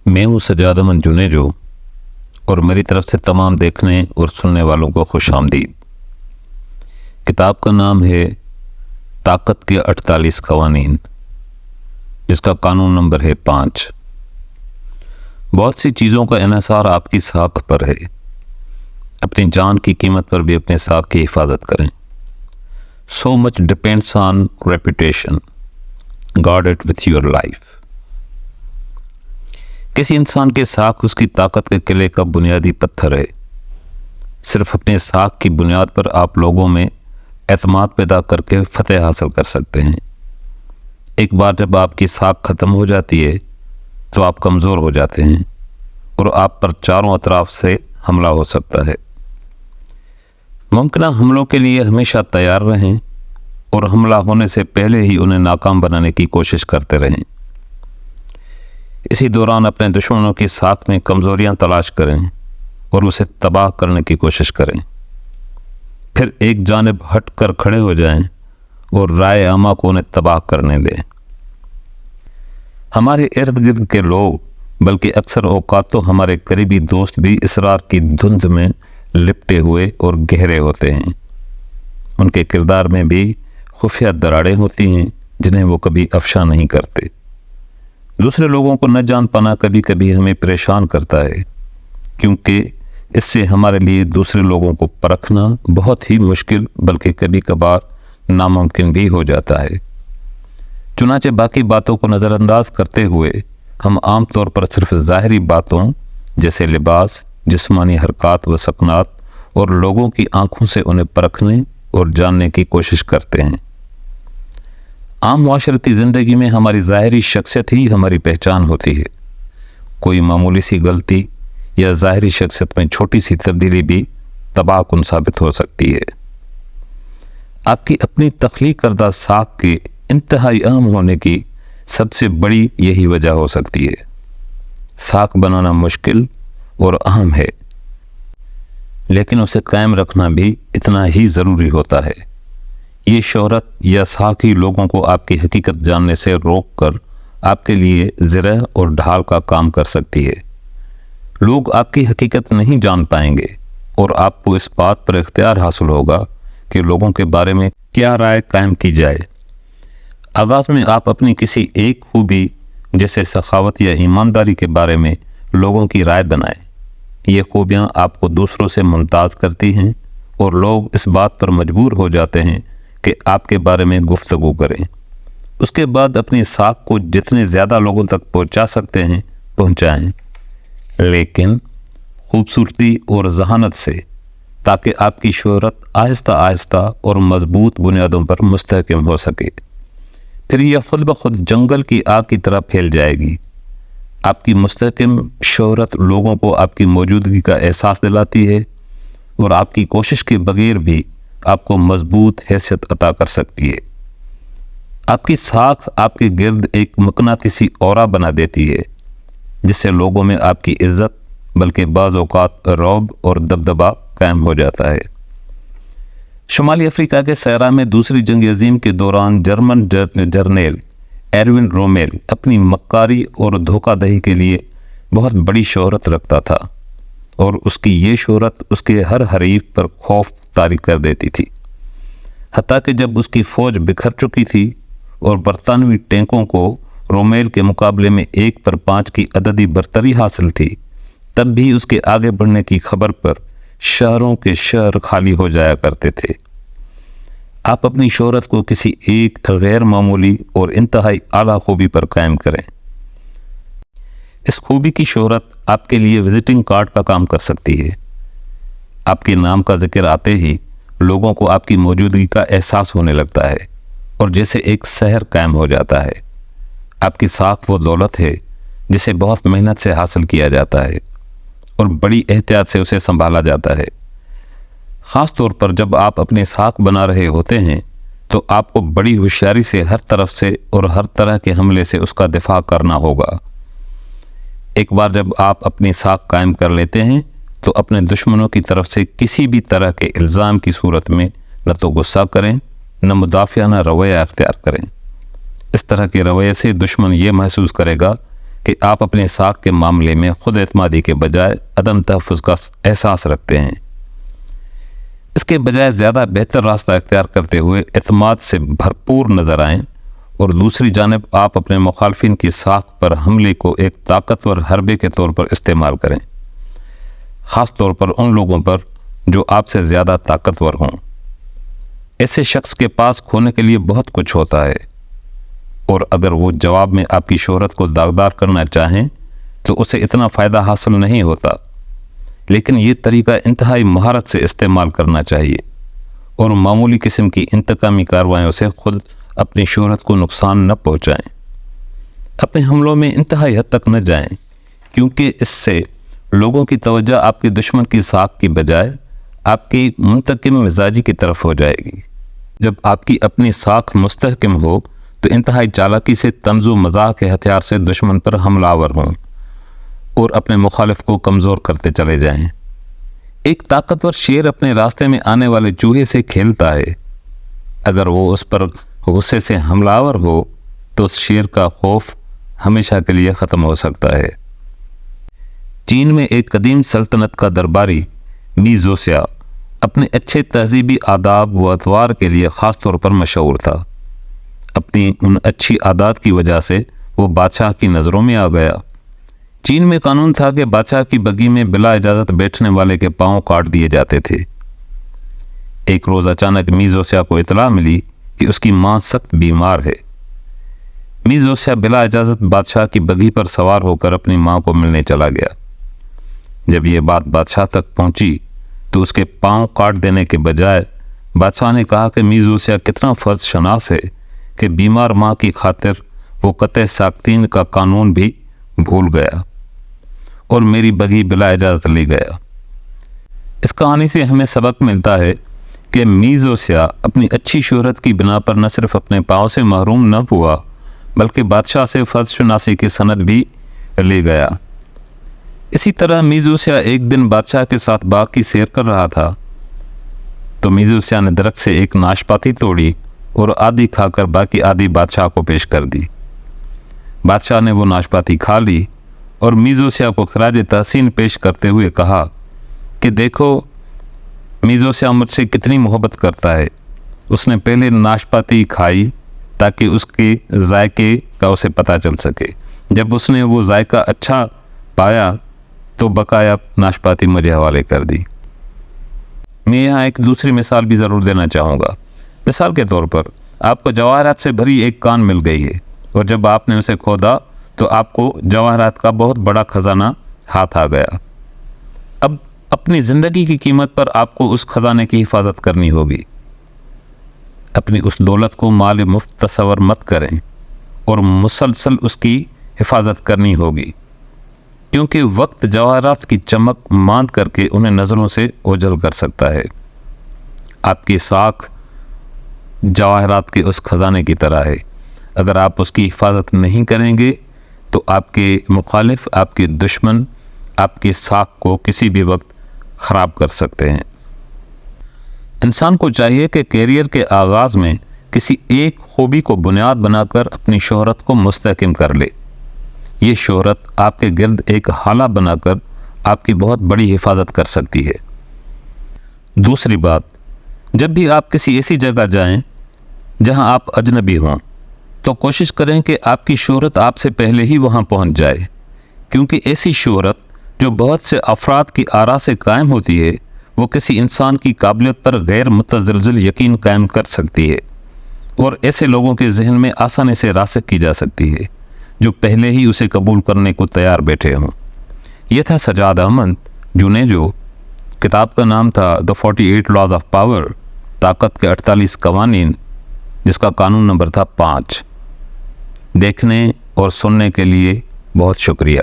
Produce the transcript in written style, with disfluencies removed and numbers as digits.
میں ہوں سجاد امن جنیجو اور میری طرف سے تمام دیکھنے اور سننے والوں کو خوش آمدید۔ کتاب کا نام ہے طاقت کے 48 قوانین، جس کا قانون نمبر ہے 5۔ بہت سی چیزوں کا انحصار آپ کی ساکھ پر ہے۔ اپنی جان کی قیمت پر بھی اپنے ساکھ کی حفاظت کریں۔ So much depends on reputation. Guard it with your life. کسی انسان کے ساکھ اس کی طاقت کے قلعے کا بنیادی پتھر ہے۔ صرف اپنے ساکھ کی بنیاد پر آپ لوگوں میں اعتماد پیدا کر کے فتح حاصل کر سکتے ہیں۔ ایک بار جب آپ کی ساکھ ختم ہو جاتی ہے تو آپ کمزور ہو جاتے ہیں اور آپ پر چاروں اطراف سے حملہ ہو سکتا ہے۔ ممکنہ حملوں کے لیے ہمیشہ تیار رہیں اور حملہ ہونے سے پہلے ہی انہیں ناکام بنانے کی کوشش کرتے رہیں۔ اسی دوران اپنے دشمنوں کی ساکھ میں کمزوریاں تلاش کریں اور اسے تباہ کرنے کی کوشش کریں۔ پھر ایک جانب ہٹ کر کھڑے ہو جائیں اور رائے عامہ کو انہیں تباہ کرنے دیں۔ ہمارے ارد گرد کے لوگ، بلکہ اکثر اوقات تو ہمارے قریبی دوست بھی اسرار کی دھند میں لپٹے ہوئے اور گہرے ہوتے ہیں۔ ان کے کردار میں بھی خفیہ دراڑیں ہوتی ہیں جنہیں وہ کبھی افشا نہیں کرتے۔ دوسرے لوگوں کو نہ جان پانا کبھی کبھی ہمیں پریشان کرتا ہے، کیونکہ اس سے ہمارے لیے دوسرے لوگوں کو پرکھنا بہت ہی مشکل بلکہ کبھی کبھار ناممکن بھی ہو جاتا ہے۔ چنانچہ باقی باتوں کو نظر انداز کرتے ہوئے ہم عام طور پر صرف ظاہری باتوں جیسے لباس، جسمانی حرکات و سکنات اور لوگوں کی آنکھوں سے انہیں پرکھنے اور جاننے کی کوشش کرتے ہیں۔ عام معاشرتی زندگی میں ہماری ظاہری شخصیت ہی ہماری پہچان ہوتی ہے۔ کوئی معمولی سی غلطی یا ظاہری شخصیت میں چھوٹی سی تبدیلی بھی تباہ کن ثابت ہو سکتی ہے۔ آپ کی اپنی تخلیق کردہ ساکھ کے انتہائی اہم ہونے کی سب سے بڑی یہی وجہ ہو سکتی ہے۔ ساکھ بنانا مشکل اور اہم ہے، لیکن اسے قائم رکھنا بھی اتنا ہی ضروری ہوتا ہے۔ یہ شہرت یا ساکھ ہی لوگوں کو آپ کی حقیقت جاننے سے روک کر آپ کے لیے زرہ اور ڈھال کا کام کر سکتی ہے۔ لوگ آپ کی حقیقت نہیں جان پائیں گے اور آپ کو اس بات پر اختیار حاصل ہوگا کہ لوگوں کے بارے میں کیا رائے قائم کی جائے۔ آغاز میں آپ اپنی کسی ایک خوبی جیسے سخاوت یا ایمانداری کے بارے میں لوگوں کی رائے بنائیں۔ یہ خوبیاں آپ کو دوسروں سے ممتاز کرتی ہیں اور لوگ اس بات پر مجبور ہو جاتے ہیں کہ آپ کے بارے میں گفتگو کریں۔ اس کے بعد اپنی ساکھ کو جتنے زیادہ لوگوں تک پہنچا سکتے ہیں پہنچائیں، لیکن خوبصورتی اور ذہانت سے، تاکہ آپ کی شہرت آہستہ آہستہ اور مضبوط بنیادوں پر مستحکم ہو سکے۔ پھر یہ خود بخود جنگل کی آگ کی طرح پھیل جائے گی۔ آپ کی مستحکم شہرت لوگوں کو آپ کی موجودگی کا احساس دلاتی ہے اور آپ کی کوشش کے بغیر بھی آپ کو مضبوط حیثیت عطا کر سکتی ہے۔ آپ کی ساکھ آپ کے گرد ایک مقناطیسی اورا بنا دیتی ہے، جس سے لوگوں میں آپ کی عزت بلکہ بعض اوقات رعب اور دبدبا قائم ہو جاتا ہے۔ شمالی افریقہ کے صحرا میں دوسری جنگ عظیم کے دوران جرمن جرنیل ایروین رومیل اپنی مکاری اور دھوکہ دہی کے لیے بہت بڑی شہرت رکھتا تھا، اور اس کی یہ شہرت اس کے ہر حریف پر خوف طاری کر دیتی تھی۔ حتیٰ کہ جب اس کی فوج بکھر چکی تھی اور برطانوی ٹینکوں کو رومیل کے مقابلے میں 1 پر 5 کی عددی برتری حاصل تھی، تب بھی اس کے آگے بڑھنے کی خبر پر شہروں کے شہر خالی ہو جایا کرتے تھے۔ آپ اپنی شہرت کو کسی ایک غیر معمولی اور انتہائی اعلیٰ خوبی پر قائم کریں۔ اس خوبی کی شہرت آپ کے لیے وزٹنگ کارڈ کا کام کر سکتی ہے۔ آپ کے نام کا ذکر آتے ہی لوگوں کو آپ کی موجودگی کا احساس ہونے لگتا ہے اور جیسے ایک سحر قائم ہو جاتا ہے۔ آپ کی ساکھ وہ دولت ہے جسے بہت محنت سے حاصل کیا جاتا ہے اور بڑی احتیاط سے اسے سنبھالا جاتا ہے۔ خاص طور پر جب آپ اپنی ساکھ بنا رہے ہوتے ہیں تو آپ کو بڑی ہوشیاری سے ہر طرف سے اور ہر طرح کے حملے سے اس کا دفاع کرنا ہوگا۔ ایک بار جب آپ اپنی ساکھ قائم کر لیتے ہیں تو اپنے دشمنوں کی طرف سے کسی بھی طرح کے الزام کی صورت میں نہ تو غصہ کریں نہ مدافعانہ رویہ اختیار کریں۔ اس طرح کے رویے سے دشمن یہ محسوس کرے گا کہ آپ اپنے ساکھ کے معاملے میں خود اعتمادی کے بجائے عدم تحفظ کا احساس رکھتے ہیں۔ اس کے بجائے زیادہ بہتر راستہ اختیار کرتے ہوئے اعتماد سے بھرپور نظر آئیں، اور دوسری جانب آپ اپنے مخالفین کی ساکھ پر حملے کو ایک طاقتور حربے کے طور پر استعمال کریں، خاص طور پر ان لوگوں پر جو آپ سے زیادہ طاقتور ہوں۔ ایسے شخص کے پاس کھونے کے لیے بہت کچھ ہوتا ہے، اور اگر وہ جواب میں آپ کی شہرت کو داغدار کرنا چاہیں تو اسے اتنا فائدہ حاصل نہیں ہوتا، لیکن یہ طریقہ انتہائی مہارت سے استعمال کرنا چاہیے، اور معمولی قسم کی انتقامی کارروائیوں سے خود اپنی شہرت کو نقصان نہ پہنچائیں۔ اپنے حملوں میں انتہائی حد تک نہ جائیں، کیونکہ اس سے لوگوں کی توجہ آپ کے دشمن کی ساکھ کی بجائے آپ کی منتقم مزاجی کی طرف ہو جائے گی۔ جب آپ کی اپنی ساکھ مستحکم ہو تو انتہائی چالاکی سے طنز و مزاح کے ہتھیار سے دشمن پر حملہ آور ہوں اور اپنے مخالف کو کمزور کرتے چلے جائیں۔ ایک طاقتور شیر اپنے راستے میں آنے والے چوہے سے کھیلتا ہے۔ اگر وہ اس پر غصے سے حملہ آور ہو تو اس شیر کا خوف ہمیشہ کے لیے ختم ہو سکتا ہے۔ چین میں ایک قدیم سلطنت کا درباری می زوسیا اپنے اچھے تہذیبی آداب و اطوار کے لیے خاص طور پر مشہور تھا۔ اپنی ان اچھی عادات کی وجہ سے وہ بادشاہ کی نظروں میں آ گیا۔ چین میں قانون تھا کہ بادشاہ کی بگی میں بلا اجازت بیٹھنے والے کے پاؤں کاٹ دیے جاتے تھے۔ ایک روز اچانک می زوسیا کو اطلاع ملی کہ اس کی ماں سخت بیمار ہے۔ می زوسیا بلا اجازت بادشاہ کی بگھی پر سوار ہو کر اپنی ماں کو ملنے چلا گیا۔ جب یہ بات بادشاہ تک پہنچی تو اس کے پاؤں کاٹ دینے کے بجائے بادشاہ نے کہا کہ می زوسیا کتنا فرض شناس ہے کہ بیمار ماں کی خاطر وہ قطع ساختین کا قانون بھی بھول گیا اور میری بگھی بلا اجازت لے گیا۔ اس کہانی سے ہمیں سبق ملتا ہے کہ می زوسیا اپنی اچھی شہرت کی بنا پر نہ صرف اپنے پاؤں سے محروم نہ ہوا بلکہ بادشاہ سے فرض شناسی کی سند بھی لے گیا۔ اسی طرح می زوسیا ایک دن بادشاہ کے ساتھ باغ کی سیر کر رہا تھا تو می زوسیا نے درخت سے ایک ناشپاتی توڑی اور آدھی کھا کر باقی آدھی بادشاہ کو پیش کر دی۔ بادشاہ نے وہ ناشپاتی کھا لی اور می زوسیا کو خراج تحسین پیش کرتے ہوئے کہا کہ دیکھو می زوسیا مجھ سے کتنی محبت کرتا ہے۔ اس نے پہلے ناشپاتی کھائی تاکہ اس کے ذائقے کا اسے پتہ چل سکے۔ جب اس نے وہ ذائقہ اچھا پایا تو بقایا ناشپاتی مجھے حوالے کر دی۔ میں یہاں ایک دوسری مثال بھی ضرور دینا چاہوں گا۔ مثال کے طور پر آپ کو جواہرات سے بھری ایک کان مل گئی ہے، اور جب آپ نے اسے کھودا تو آپ کو جواہرات کا بہت بڑا خزانہ ہاتھ آ گیا۔ اب اپنی زندگی کی قیمت پر آپ کو اس خزانے کی حفاظت کرنی ہوگی۔ اپنی اس دولت کو مال مفت تصور مت کریں اور مسلسل اس کی حفاظت کرنی ہوگی، کیونکہ وقت جواہرات کی چمک ماند کر کے انہیں نظروں سے اوجھل کر سکتا ہے۔ آپ کی ساکھ جواہرات کے اس خزانے کی طرح ہے۔ اگر آپ اس کی حفاظت نہیں کریں گے تو آپ کے مخالف، آپ کے دشمن آپ کی ساکھ کو کسی بھی وقت خراب کر سکتے ہیں۔ انسان کو چاہیے کہ کیریئر کے آغاز میں کسی ایک خوبی کو بنیاد بنا کر اپنی شہرت کو مستحکم کر لے۔ یہ شہرت آپ کے گرد ایک ہالہ بنا کر آپ کی بہت بڑی حفاظت کر سکتی ہے۔ دوسری بات، جب بھی آپ کسی ایسی جگہ جائیں جہاں آپ اجنبی ہوں تو کوشش کریں کہ آپ کی شہرت آپ سے پہلے ہی وہاں پہنچ جائے، کیونکہ ایسی شہرت جو بہت سے افراد کی آراء سے قائم ہوتی ہے وہ کسی انسان کی قابلیت پر غیر متزلزل یقین قائم کر سکتی ہے، اور ایسے لوگوں کے ذہن میں آسانی سے راسخ کی جا سکتی ہے جو پہلے ہی اسے قبول کرنے کو تیار بیٹھے ہوں۔ یہ تھا سجاد احمد جونیجو۔ کتاب کا نام تھا The 48 Laws of Power، طاقت کے 48 قوانین، جس کا قانون نمبر تھا 5۔ دیکھنے اور سننے کے لیے بہت شکریہ۔